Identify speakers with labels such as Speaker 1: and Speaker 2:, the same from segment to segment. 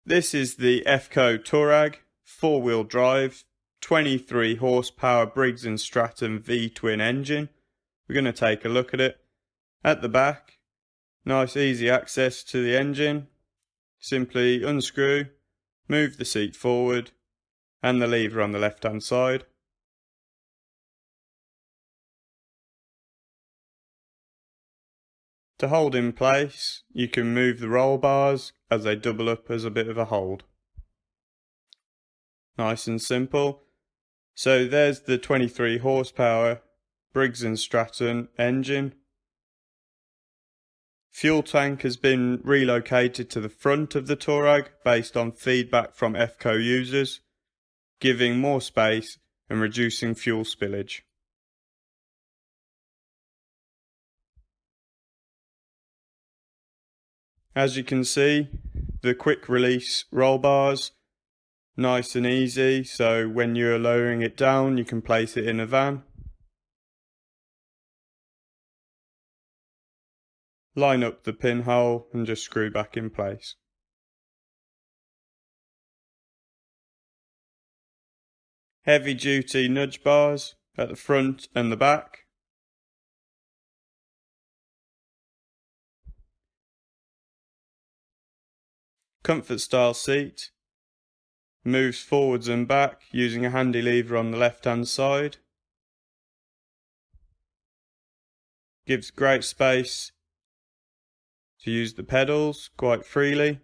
Speaker 1: This is the Efco Tuareg 4-wheel drive 23 horsepower Briggs & Stratton V-twin engine. We're going to take a look at it. At the back, nice easy access to the engine. Simply unscrew, move the seat forward and the lever on the left hand side. To hold in place, you can move the roll bars as they double up as a bit of a hold. Nice and simple. So there's the 23 horsepower Briggs & Stratton engine. Fuel tank has been relocated to the front of the Tuareg based on feedback from Efco users, giving more space and reducing fuel spillage. As you can see, the quick release roll bars, nice and easy, so when you're lowering it down you can place it in a van. Line up the pinhole and just screw back in place. Heavy duty nudge bars at the front and the back. Comfort style seat. Moves forwards and back using a handy lever on the left hand side. Gives great space to use the pedals quite freely.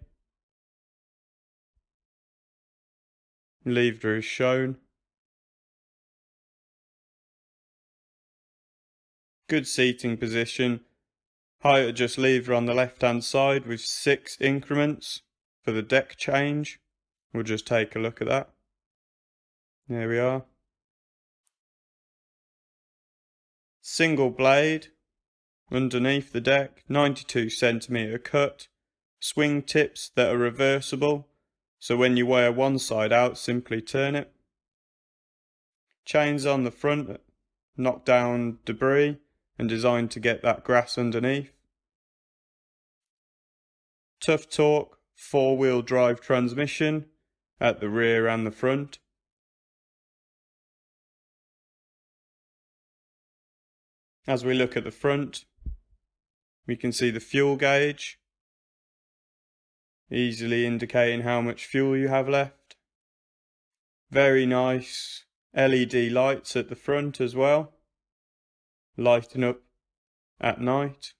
Speaker 1: Lever is shown. Good seating position. Height adjust lever on the left hand side with 6 increments for the deck change. We'll just take a look at that. There we are. Single blade underneath the deck, 92cm cut. Swing tips that are reversible, so when you wear one side out, simply turn it. Chains on the front, knock down debris and designed to get that grass underneath. Tough torque 4-wheel drive transmission at the rear and the front. As we look at the front, we can see the fuel gauge, easily indicating how much fuel you have left. Very nice LED lights at the front as well, lighting up at night.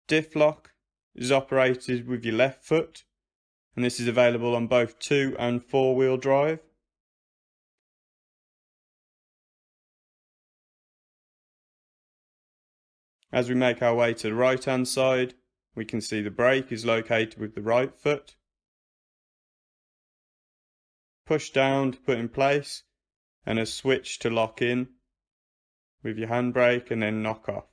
Speaker 1: Diff lock is operated with your left foot, and this is available on both 2- and 4-wheel drive. As we make our way to the right hand side, we can see the brake is located with the right foot. Push down to put in place, and a switch to lock in with your handbrake and then knock off.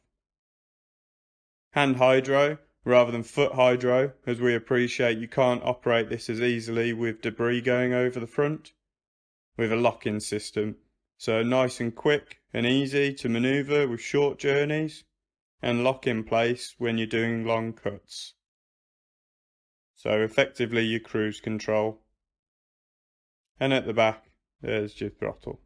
Speaker 1: Hand hydro rather than foot hydro, as we appreciate you can't operate this as easily with debris going over the front, with a lock-in system. So nice and quick and easy to manoeuvre with short journeys and lock in place when you're doing long cuts. So effectively your cruise control. And at the back, there's your throttle.